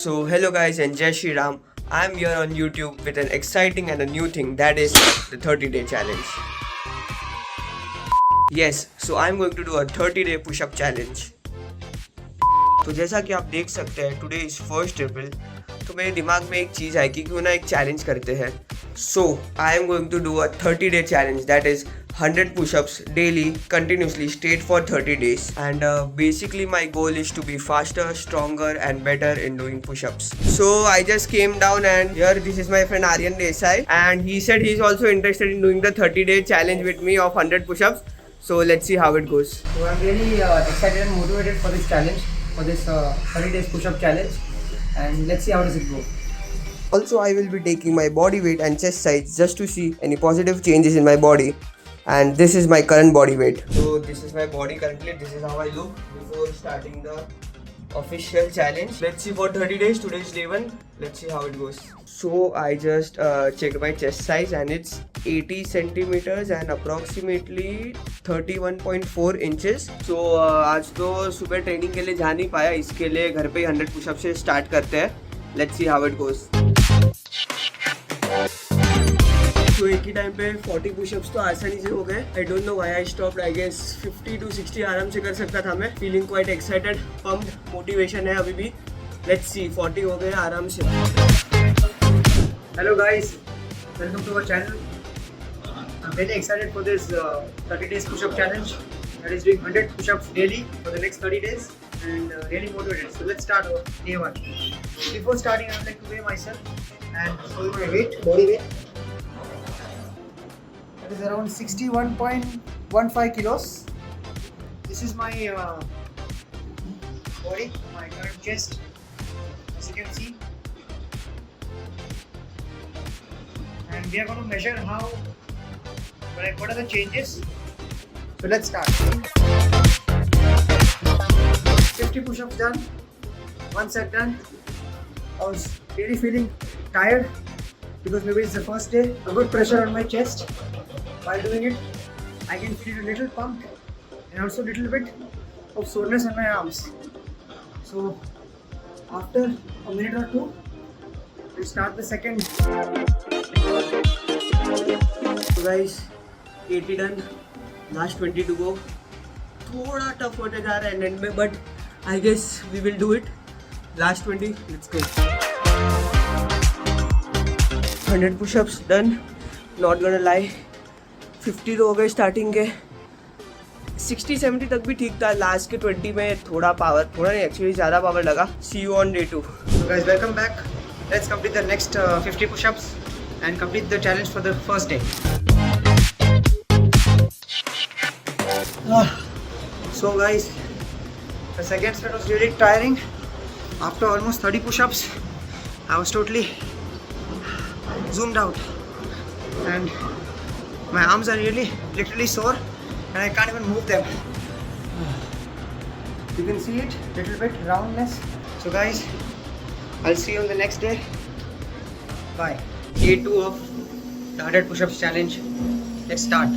So hello guys and Jai Shri Ram. I'm here on YouTube with an exciting and a new thing, that is the 30-day challenge. Yes, so I'm going to do a 30-day push-up challenge. तो जैसा कि आप देख सकते हैं today is first April, तो मेरे दिमाग में एक चीज़ आई कि क्यों ना एक चैलेंज करते हैं. So I am going to do a 30-day challenge, that is 100 push-ups daily continuously straight for 30 days, and basically my goal is to be faster, stronger and better in doing push-ups. So I just came down and here this is my friend Aryan Desai, and he said he's also interested in doing the 30-day challenge with me of 100 push-ups. So let's see how it goes. So I'm really excited and motivated for this challenge, for this 30 days push-up challenge, and let's see how does it go. Also, I will be taking my body weight and chest size just to see any positive changes in my body. And this is my current body weight. So this is my body currently. This is how I look before starting the official challenge. Let's see for 30 days. Today is day 1. Let's see how it goes. So I just checked my chest size and it's 80 centimeters and approximately 31.4 inches. So आज तो सुबह training के लिए जा नहीं पाया, इसके लिए घर पे 100 पुशअप से स्टार्ट करते हैं. Let's see how it goes. तो एक ही टाइम पे 40 पुशअप्स तो आसानी से हो गए. I don't know why I stopped. I guess 50 to 60 आराम से कर सकता था मैं. Feeling quite excited, pumped, motivation है अभी भी. लेट्स सी, 40 हो गए आराम से. Hello guys, welcome to our channel. I'm really excited for this 30 days push-up challenge. That is doing 100 push-ups daily for the next 30 days, and really motivated. So let's start our day 1. Before starting, I would like to weigh myself and show you my weight, body weight. That is around 61.15 kilos. This is my body, my current chest, as you can see. And we are going to measure what are the changes. So let's start. 50 push-ups done, 1 set done. I was really feeling tired because maybe it's the first day. A good pressure on my chest while doing it. I can feel a little pump and also a little bit of soreness on my arms. So after a minute or two, we'll start the second. So guys, 80 done, last 20 to go. थोड़ा tough होते जा रहा है and में, but I guess we will do it. Last 20, let's go. 100 pushups done. Not gonna lie, 50 तो हो गए starting के. 60-70 तक भी ठीक था. लास्ट के 20 में थोड़ा नहीं, एक्चुअली ज़्यादा पावर लगा. See you on day 2. So guys, welcome back. Let's complete the next 50 push-ups and complete the challenge for the first day. So guys, the second set was really tiring. After almost 30 push-ups, I was totally zoomed out, and my arms are literally sore, and I can't even move them. You can see it, little bit roundness. So guys, I'll see you on the next day. Bye. Day 2 of the 100 push-ups challenge. Let's start.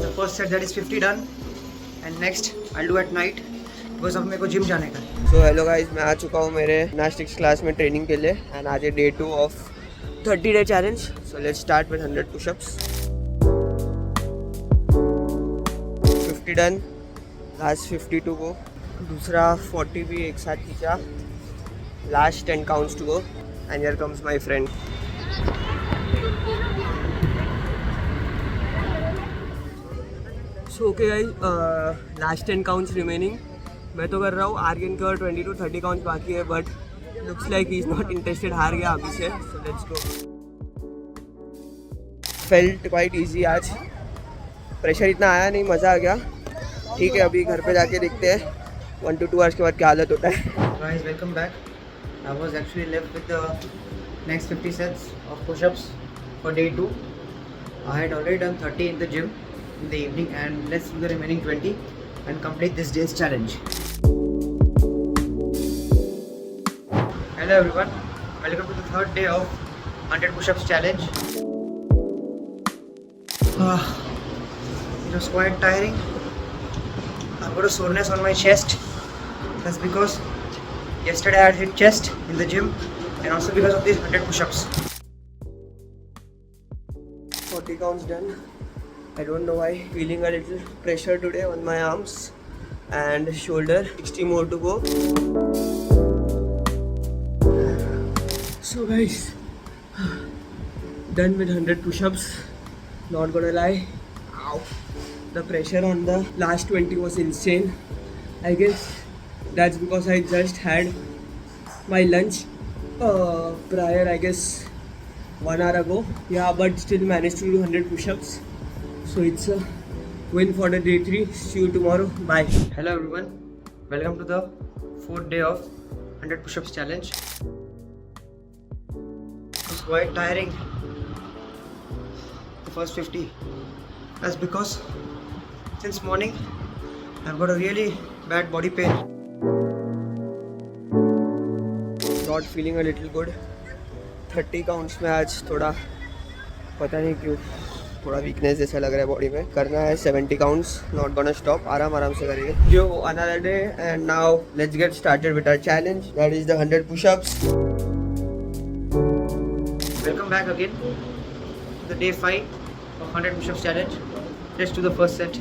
The first set, that is 50 done, and next I'll do at night because अब मेरे को gym जाने का है. So hello guys, मैं आ चुका हूँ मेरे जिम्नास्टिक्स क्लास में ट्रेनिंग के लिए, एंड आज है day 2 of 30 day challenge. So let's start with 100 pushups. 50 done, last 50 to go. दूसरा 40 भी एक साथ खींचा. लास्ट 10 counts to go, and here comes my friend. So okay guys, last 10 counts remaining. मैं तो कर रहा हूँ. आर्यन के और 20 to 30 काउंट्स बाकी है, but looks like he is not interested. हार गया अभी से. So let's go. Felt quite easy आज. प्रेशर इतना आया नहीं, मज़ा आ गया. ठीक है, अभी घर पे जाके देखते हैं 1 to 2 आवर्स के बाद क्या हालत होता है. Guys, welcome back. I was actually left with the next 50 sets of push-ups for day 2. I had already done 30 in the gym in the evening, and let's do the remaining 20 and complete this day's challenge. Hello everyone, welcome to the third day of 100 push-ups challenge. It was quite tiring. I've got a soreness on my chest. That's because yesterday I had hit chest in the gym and also because of these 100 push-ups. 40 counts done. I don't know why. Feeling a little pressure today on my arms and shoulder. 60 more to go. So guys, done with 100 push-ups. Not gonna lie. Ow. The pressure on the last 20 was insane. I guess that's because I just had my lunch prior, I guess 1 hour ago. Yeah, but still managed to do 100 push-ups. So it's a win for the day 3. See you tomorrow. Bye. Hello everyone. Welcome to the 4th day of 100 push-ups challenge. It's quite tiring. The first 50. That's because since morning I've got a really bad body pain. Not feeling a little good. 30 counts में आज थोड़ा पता नहीं क्यों थोड़ा weakness जैसा लग रहा है बॉडी में. करना है 70 काउंट्स. Not gonna stop. आराम से करेंगे. जो another day and now let's get started with our challenge. That is the 100 pushups. Welcome back again to the day 5 of 100 push-ups challenge. Let's do the first set.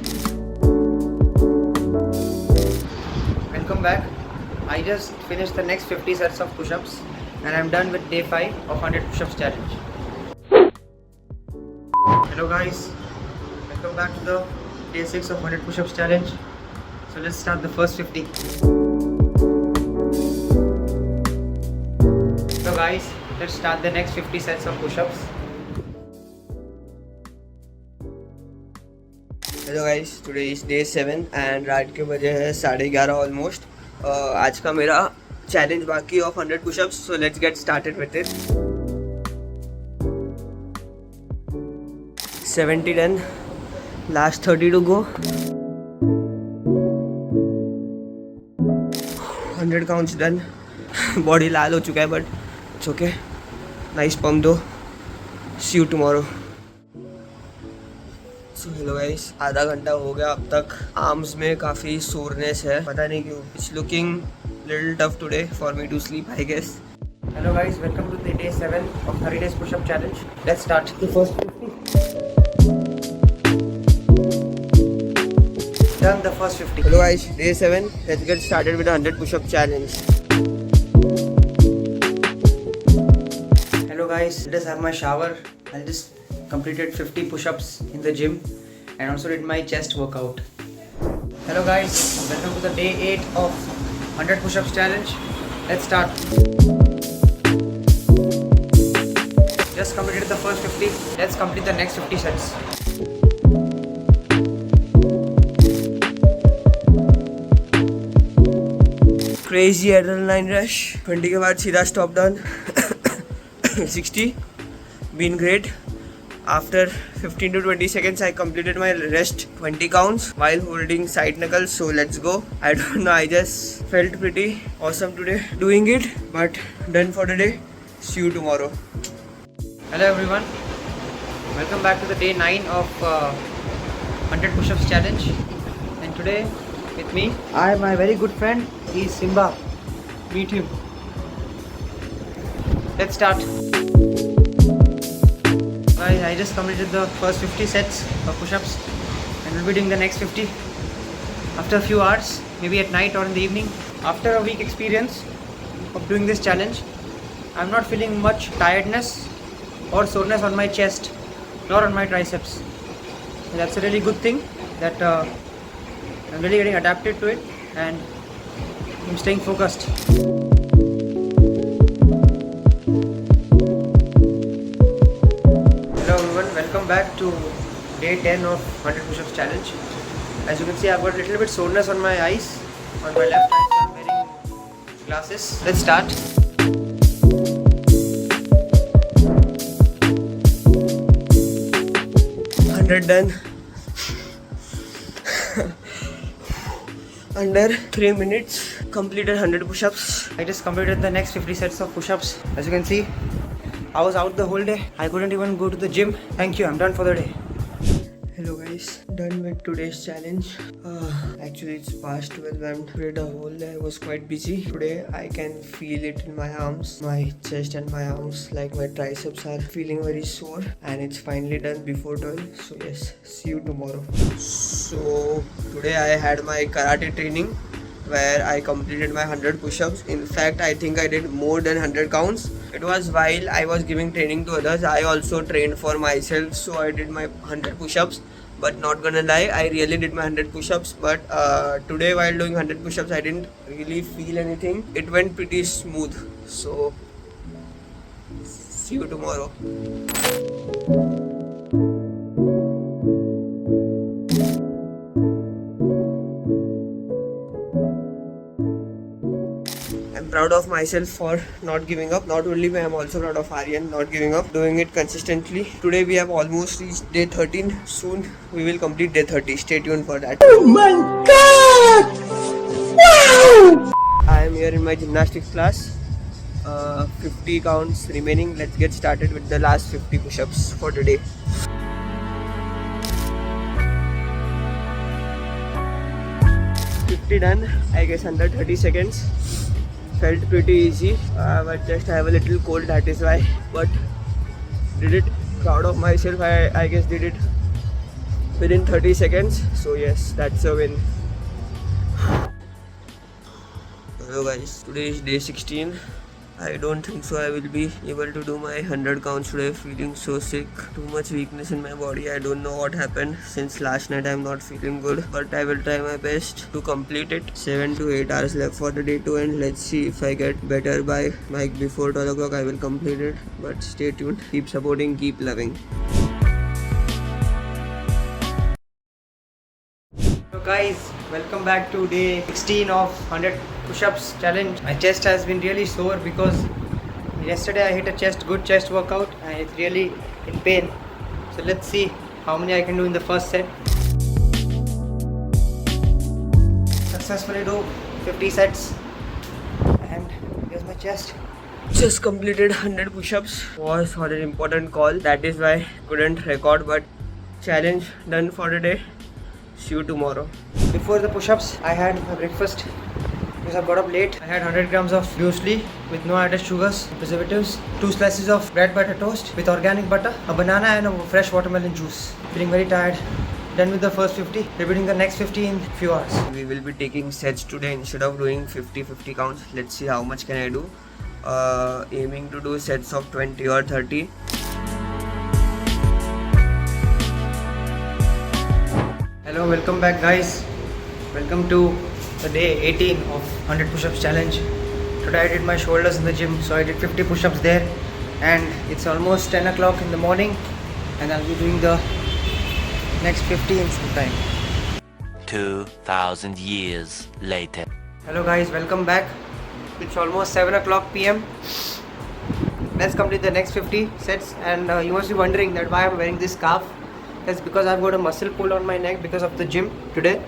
Welcome back. I just finished the next 50 sets of push-ups and I'm done with day 5 of 100 push-ups challenge. Hello guys, welcome back to the day 6 of 100 push-ups challenge. So let's start the first 50. So guys, let's start the next 50 sets of push-ups. Hello guys, today is day 7 and रात के बजे है 11:30 almost. आज का मेरा challenge बाकी off 100 pushups. So let's get started with it. 70 done. Last 30 to go. 100 counts done. Body लाल हो चुका है but it's okay. Nice pump दो. See you tomorrow. So hello guys, आधा घंटा हो गया अब तक. आर्म्स में काफ़ी सोरनेस है, पता नहीं क्यों. It's looking little tough today for me to sleep I guess. Hello guys, welcome to the day 7 of 30 days push-up challenge. Let's start the first 50. Done the first 50. Hello guys, day 7. Let's get started with 100 pushup challenge. Hello guys, just have my shower. I just completed 50 push-ups in the gym and also did my chest workout. Hello guys, welcome to the day 8 of 100 push-ups challenge. Let's start. Just completed the first 50. Let's complete the next 50 sets. Crazy adrenaline rush. 20 के बाद सीधा stop down. 60. Been great. After 15 to 20 seconds, I completed my rest 20 counts while holding side knuckles. So let's go. I don't know, I just felt pretty awesome today doing it. But done for the day. See you tomorrow. Hello everyone. Welcome back to the day 9 of 100 push-ups challenge. And today with me, I have my very good friend. He's Simba. Meet him. Let's start. Guys, I just completed the first 50 sets of push-ups and we'll be doing the next 50 after a few hours, maybe at night or in the evening. After a week experience of doing this challenge, I'm not feeling much tiredness or soreness on my chest nor on my triceps. And that's a really good thing that I'm really getting adapted to it and I'm staying focused. Welcome back to day 10 of 100 push-ups challenge. As you can see, I've got a little bit soreness on my eyes, on my left eye, so I'm wearing glasses. Let's start. 100 done. Under 3 minutes, completed 100 push-ups. I just completed the next 50 sets of push-ups. As you can see, I was out the whole day. I couldn't even go to the gym. Thank you, I'm done for the day. Hello guys. guys, done with today's challenge. Actually it's past 12 and today the whole day I was quite busy. Today I can feel it in my arms, my chest and my arms, like my triceps are feeling very sore, and it's finally done before 12. So yes, see you tomorrow. So today I had my karate training where I completed my 100 push-ups. In fact, I think I did more than 100 counts. It was while I was giving training to others. I also trained for myself, so I did my 100 push-ups. But not gonna lie, I really did my 100 push-ups. But today while doing 100 push-ups, I didn't really feel anything. It went pretty smooth. So see you tomorrow. I'm proud of myself for not giving up. Not only me, I'm also proud of Aryan not giving up, doing it consistently. Today we have almost reached day 13. Soon we will complete day 30. Stay tuned for that. Oh my god! Wow! I am here in my gymnastics class. 50 counts remaining. Let's get started with the last 50 push-ups for today. Done, I guess under 30 seconds. Felt pretty easy, but just I have a little cold, that is why. But did it, proud of myself. I guess did it within 30 seconds. So yes, that's a win. Hello guys, today is day 16. I don't think so I will be able to do my 100 counts today. Feeling so sick, too much weakness in my body. I don't know what happened. Since last night I'm not feeling good, but I will try my best to complete it. 7 to 8 hours left for the day to end. Let's see if I get better by like before 12 o'clock. I will complete it, but stay tuned. Keep supporting, keep loving. So guys, welcome back to day 16 of 100 push-ups challenge. My chest has been really sore because yesterday I hit a good chest workout and it's really in pain. So let's see how many I can do in the first set. Successfully do 50 sets, and here's my chest. Just completed 100 push-ups. Was for an important call. That is why couldn't record, but challenge done for the day. See you tomorrow. Before the push-ups, I had my breakfast because I got up late. I had 100 grams of muesli with no added sugars, preservatives, 2 slices of bread butter toast with organic butter, a banana and a fresh watermelon juice. Feeling very tired. Done with the first 50, repeating the next 50 in few hours. We will be taking sets today instead of doing 50 counts. Let's see how much can I do. Aiming to do sets of 20 or 30. Hello, welcome back guys. Welcome to the day 18 of 100 push-ups challenge. Today I did my shoulders in the gym, so I did 50 push-ups there, and it's almost 10 o'clock in the morning, and I'll be doing the next 50 in some time. 2,000 years later. Hello guys, welcome back. It's almost 7 o'clock PM. Let's complete the next 50 sets, and you must be wondering that why I'm wearing this scarf. That's because I've got a muscle pull on my neck because of the gym today,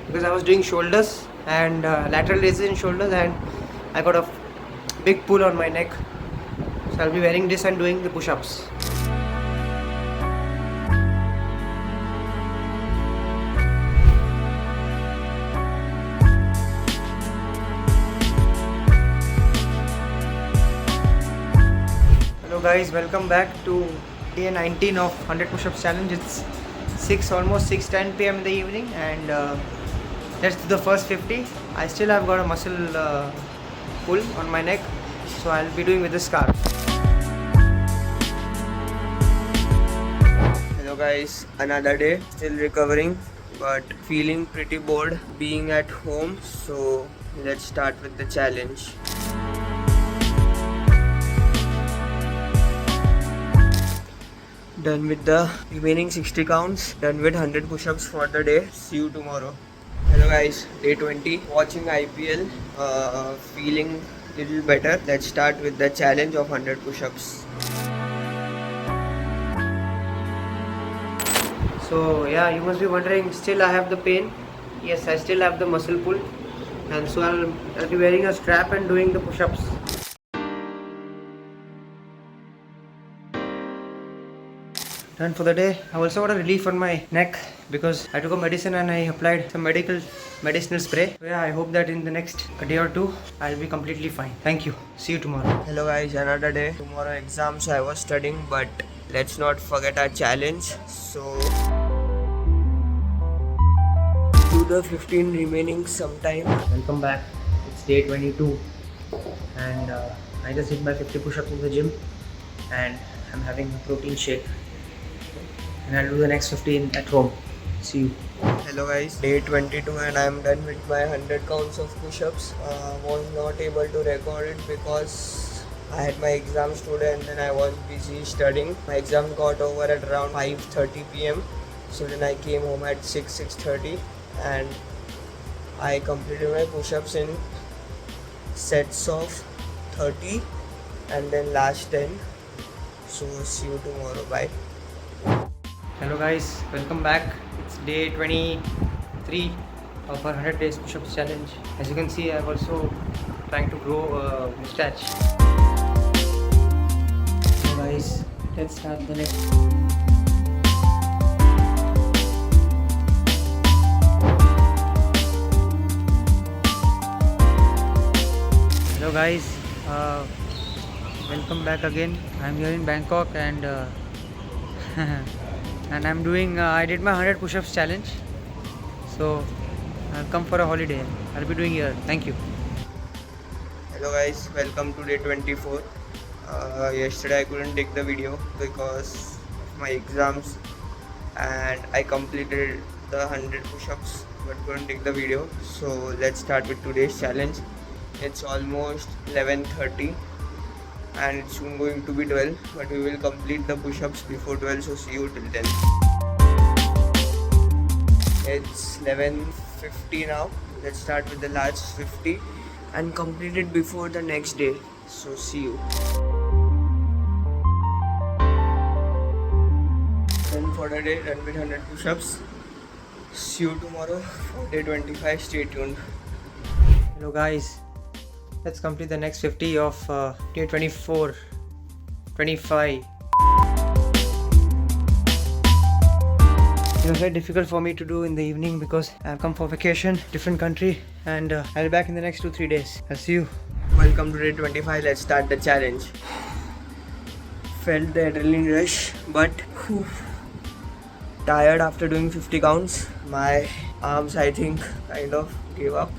because I was doing shoulders and lateral raises in shoulders, and I got a big pull on my neck, so I'll be wearing this and doing the push-ups. Hello guys, welcome back to day 19 of 100 push-ups challenge. It's almost 6:10 PM in the evening, and let's do the first 50. I still have got a muscle pull on my neck, so I'll be doing with the scarf. Hello guys, another day, still recovering but feeling pretty bored being at home, so let's start with the challenge. Done with the remaining 60 counts, done with 100 push-ups for the day. See you tomorrow. Hello guys, day 20, watching IPL, feeling little better. Let's start with the challenge of 100 push-ups. So yeah, you must be wondering, still I have the pain. Yes, I still have the muscle pull, and so I'll be wearing a strap and doing the push-ups. done for the day. I also got a relief on my neck because I took a medicine and I applied some medicinal spray. So yeah, I hope that in the next day or two I'll be completely fine. Thank you. See you tomorrow. Hello guys, another day. Tomorrow exam, so I was studying, but let's not forget our challenge. So do the 15 remaining sometime. Welcome back. It's day 22 and I just did my 50 push-ups in the gym and I'm having a protein shake and I'll do the next 15 at home. See you. Hello guys, day 22 and I am done with my 100 counts of push-ups. Was not able to record it because I had my exams today and then I was busy studying. My exam got over at around 5:30 p.m. So then I came home at 6:30 and I completed my push-ups in sets of 30 and then last 10. So see you tomorrow. Bye. Hello guys, welcome back. It's day 23 of our 100 days push-ups challenge. As you can see, I'm also trying to grow a mustache. So guys, let's start the next. Hello guys, welcome back again. I'm here in Bangkok and and I'm doing I did my 100 push-ups challenge, so I've come for a holiday. I'll be doing here. Thank you. Hello guys, welcome to day 24. Yesterday I couldn't take the video because of my exams and I completed the 100 push-ups but couldn't take the video. So let's start with today's challenge. It's almost 11:30 and it's soon going to be 12, but we will complete the push-ups before 12, so see you till then. It's 11:50 now. Let's start with the last 50 and complete it before the next day, so see you. Done for the day, done with 100 push-ups. See you tomorrow for day 25. Stay tuned. Hello guys, let's complete the next 50 of day 24, 25. It was very difficult for me to do in the evening because I've come for vacation, different country, and I'll be back in the next 2-3 days. I'll see you. Welcome to day 25. Let's start the challenge. Felt the adrenaline rush, but tired after doing 50 counts. My arms, I think, kind of gave up,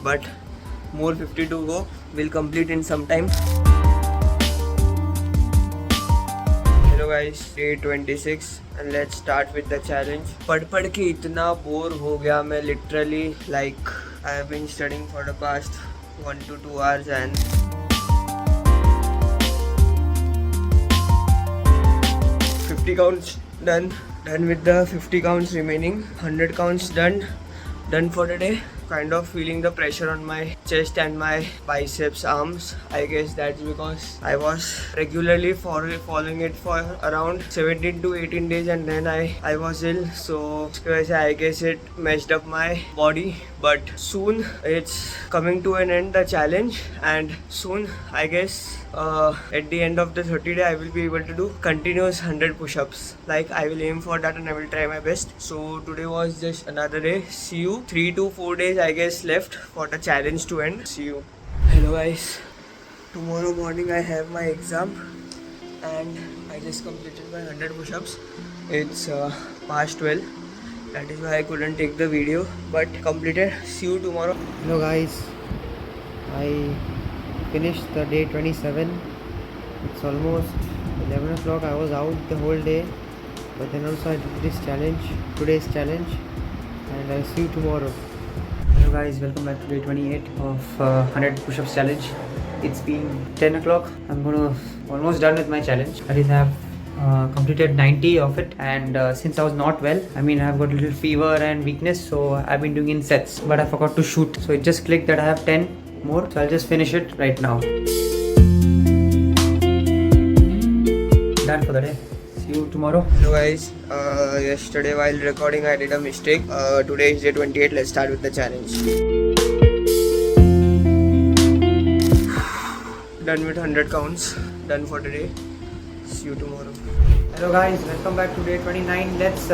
but more 50 to go. We'll complete in some time. Hello guys, day 26 and let's start with the challenge. पढ़ के इतना bore हो गया मैं, literally, like I have been studying for the past 1 to 2 hours and counts done with the 50 counts remaining, 100 counts done for the day. Kind of feeling the pressure on my chest and my biceps, arms. I guess that's because I was regularly following it for around 17 to 18 days and then I was ill, so I guess it messed up my body. But soon it's coming to an end, the challenge, and soon I guess at the end of the 30 day I will be able to do continuous 100 push-ups. Like I will aim for that and I will try my best. So today was just another day. See you. 3 to 4 days I guess left for the challenge to end. See you. Hello guys, tomorrow morning I have my exam and I just completed my 100 push-ups. It's past 12. That is why I couldn't take the video, but completed. See you tomorrow. Hello guys, I finished the day 27. It's almost 11 o'clock. I was out the whole day, but then also I did this challenge, today's challenge, and I'll see you tomorrow. Hello guys, welcome back to day 28 of 100 push-ups challenge. It's been 10 o'clock. I'm almost done with my challenge. That is, I have completed 90 of it, and since I was not well, I have got a little fever and weakness, so I've been doing in sets, but I forgot to shoot, so it just clicked that I have 10 more, so I'll just finish it right now. Done for the day. See you tomorrow. Hello guys, yesterday while recording I did a mistake. Today is day 28. Let's start with the challenge. Done with 100 counts. Done for today. See you tomorrow. Hello guys, welcome back to day 29. Let's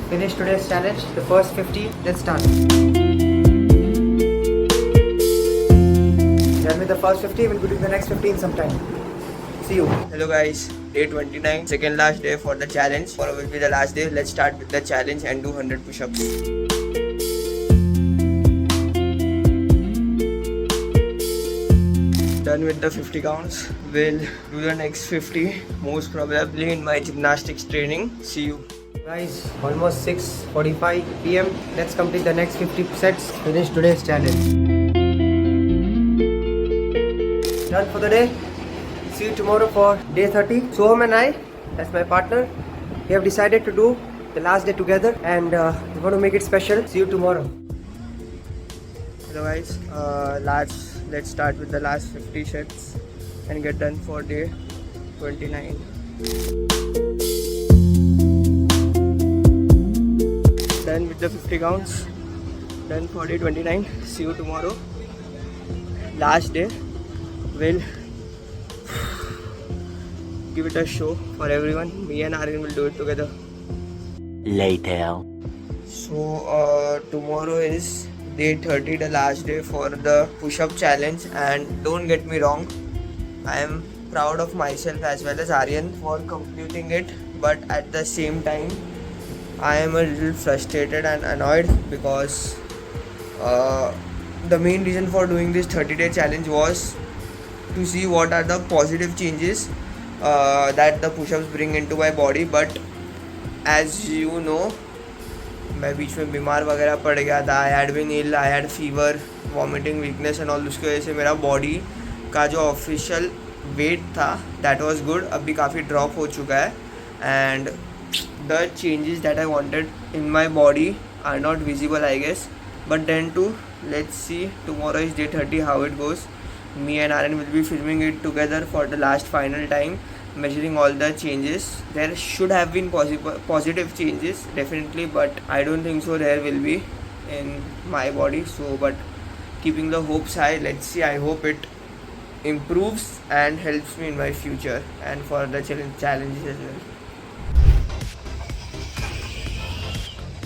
finish today's challenge. The first 50. Let's start. Done with the first 50. We'll be doing the next 50 in some time. See you. Hello guys, day 29, second last day for the challenge. Tomorrow will be the last day. Let's start with the challenge and do 100 push-ups. Done with the 50 counts. We'll do the next 50 most probably in my gymnastics training. See you. Guys, almost 6:45 p.m. Let's complete the next 50 sets. Finish today's challenge. Done for the day. See you tomorrow for day 30. Soham and I, that's my partner, we have decided to do the last day together and we're going to make it special. See you tomorrow. Hello guys, let's start with the last 50 sets and get done for day 29. Done with the 50 counts. Done for day 29. See you tomorrow. Last day. We'll give it a show for everyone. Me and Aryan will do it together. Later. So tomorrow is day 30, the last day for the push-up challenge, and don't get me wrong, I am proud of myself as well as Aryan for completing it, but at the same time I am a little frustrated and annoyed because the main reason for doing this 30-day challenge was to see what are the positive changes that the push-ups bring into my body. But as you know, मैं बीच में बीमार वगैरह पड़ गया था. I had been ill, I had fever, vomiting, weakness and all. उसकी वजह से मेरा बॉडी का जो ऑफिशियल वेट था दैट वाज गुड, अभी काफ़ी ड्रॉप हो चुका है. And the changes that I wanted in my body are not visible I guess. But then to let's see tomorrow is day 30 how it goes. Me and Aaron will be filming it together for the last final time, measuring all the changes. There should have been positive changes definitely, but I don't think so there will be in my body. So but keeping the hopes high, let's see. I hope it improves and helps me in my future and for the challenges as well.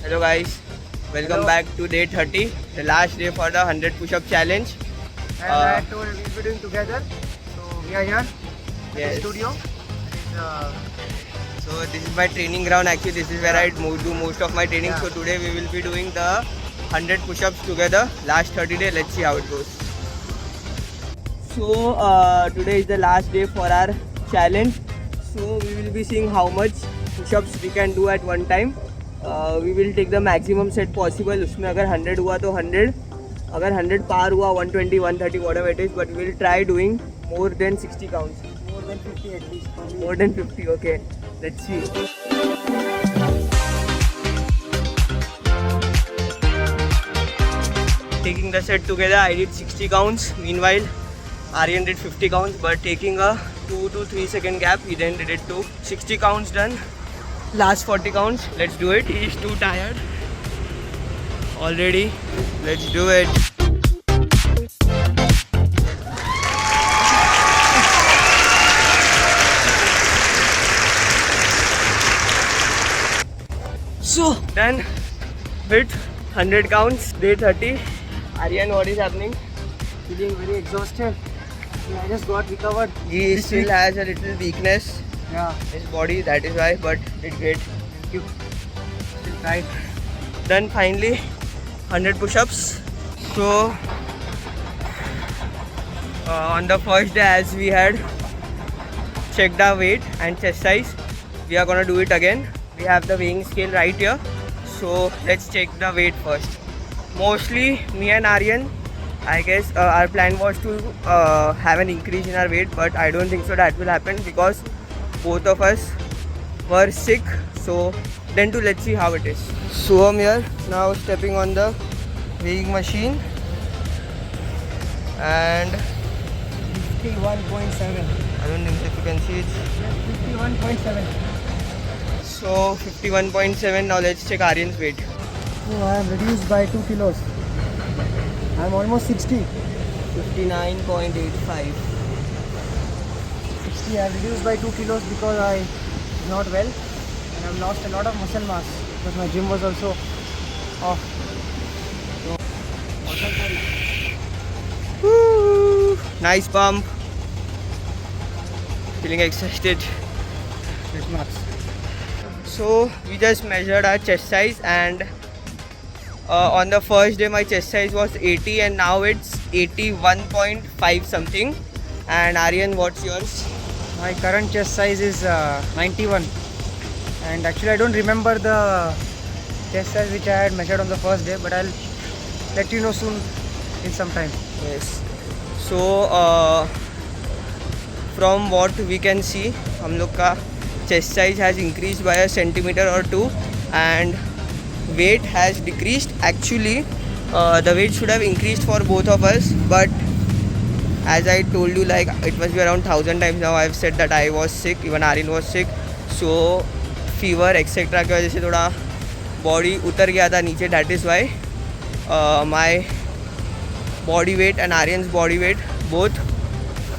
Hello guys, welcome back to day 30, the last day for the 100 push-up challenge. And I told we'll be doing together. So we are here in the studio. So this is my training ground. Actually, this is where I do most of my training. So today we will be doing the 100 push-ups together. Last 30 days. Let's see how it goes. So today is the last day for our challenge. So we will be seeing how much push-ups we can do at one time. We will take the maximum set possible. उसमें अगर 100 हुआ तो 100. अगर 100 पार हुआ 120, 130 whatever it is, but we will try doing more than 60 counts. More than 50 at least. More than 50, okay. Let's see. Taking the set together, I did 60 counts. Meanwhile, Aryan did 50 counts, but taking a 2 to 3 second gap, he then did it too. 60 counts done. Last 40 counts. Let's do it. He is too tired already. Let's do it. So done with 100 counts, day 30. Aryan, what is happening? Feeling very exhausted. I just got recovered. He still has a little weakness Yeah. in his body, that is why, but it's great. Thank you. Still tired. Done finally. 100 push-ups. So on the first day, as we had checked our weight and chest size, we are gonna do it again. We have the weighing scale right here, so let's check the weight first. Mostly me and Aryan, I guess our plan was to have an increase in our weight, but I don't think so that will happen because both of us were sick. So then to let's see how it is. So I'm here now stepping on the weighing machine and 51.7. I don't think if you can see it. 51.7. So 51.7. Now let's check Aryan's weight. Oh, I am reduced by 2 kilos. I am almost 60. 59.85. 60. I reduced by 2 kilos because I is not well, and I've lost a lot of muscle mass because my gym was also off. Woo! Nice pump. Feeling excited. Stretch marks. So we just measured our chest size, and on the first day my chest size was 80 and now it's 81.5 something. And Aryan, what's yours? My current chest size is 91, and actually I don't remember the chest size which I had measured on the first day, but I'll let you know soon in some time. Yes. So from what we can see, हम लोग का chest size has increased by a centimeter or two, and weight has decreased. Actually, the weight should have increased for both of us, but as I told you, like it must be around 1000 times now I've said that I was sick, even Aryan was sick. So fever etc की वजह से थोड़ा body उतर गया था नीचे. That is why my body weight and Aryan's body weight both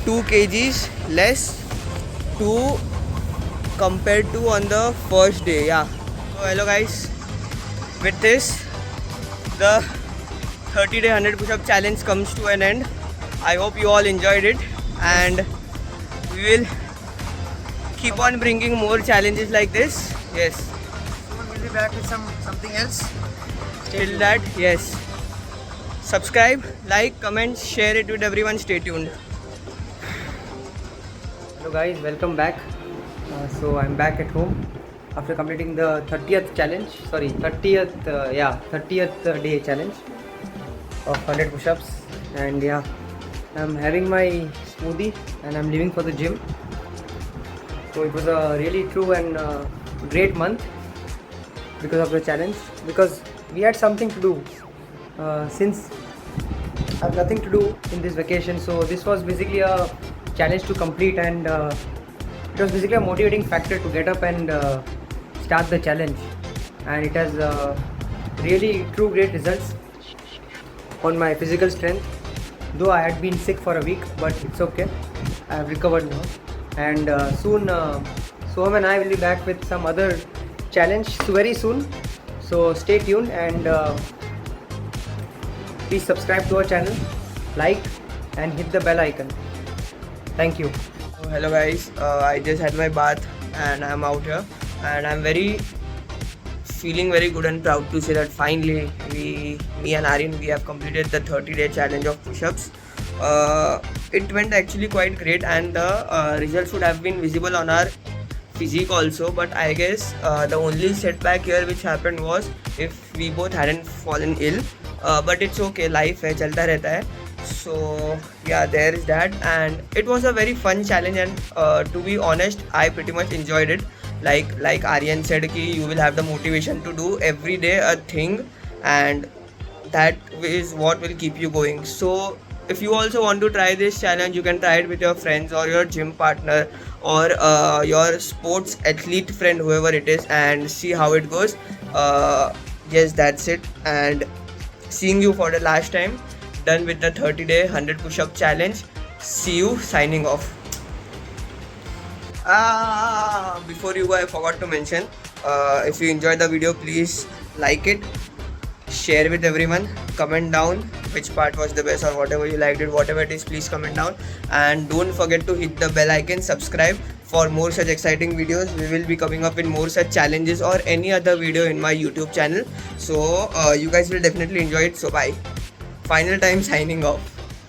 2 kgs less to compared to on the first day. Yeah. So hello guys, with this the 30-day 100 push-up challenge comes to an end. I hope you all enjoyed it, and we will keep on bringing more challenges like this. Yes. Soon we'll be back with something else. Till that, yes. Subscribe, like, comment, share it with everyone. Stay tuned. Hello guys, welcome back. So I'm back at home after completing the 30th challenge. Sorry, 30th day challenge of 100 push-ups, and yeah, I'm having my smoothie and I'm leaving for the gym. So it was a really true and great month because of the challenge, because we had something to do since I have nothing to do in this vacation. So this was basically a challenge to complete, and it was basically a motivating factor to get up and start the challenge, and it has really true great results on my physical strength. Though I had been sick for a week, but it's okay, I have recovered now, and soon Soham and I will be back with some other challenge very soon. So stay tuned, and please subscribe to our channel, like and hit the bell icon. Thank you. So, hello guys, I just had my bath and I'm out here, and I'm feeling very good and proud to say that finally me and Aryan, we have completed the 30-day challenge of push-ups. It went actually quite great, and the results would have been visible on our physique also, but I guess the only setback here which happened was if we both hadn't fallen ill, but it's okay, life hai, chalta rehta hai. So yeah, there is that, and it was a very fun challenge, and to be honest, I pretty much enjoyed it. Like Aryan said, ki you will have the motivation to do every day a thing, and that is what will keep you going. So if you also want to try this challenge, you can try it with your friends or your gym partner or your sports athlete friend, whoever it is, and see how it goes. Yes, that's it, and seeing you for the last time, done with the 30-day 100 push-up challenge. See you, signing off. Before you go, I forgot to mention, if you enjoyed the video, please like it, share with everyone, comment down which part was the best or whatever you liked it, whatever it is, please comment down, and don't forget to hit the bell icon, subscribe for more such exciting videos. We will be coming up with more such challenges or any other video in my YouTube channel, so you guys will definitely enjoy it. So bye, final time signing off.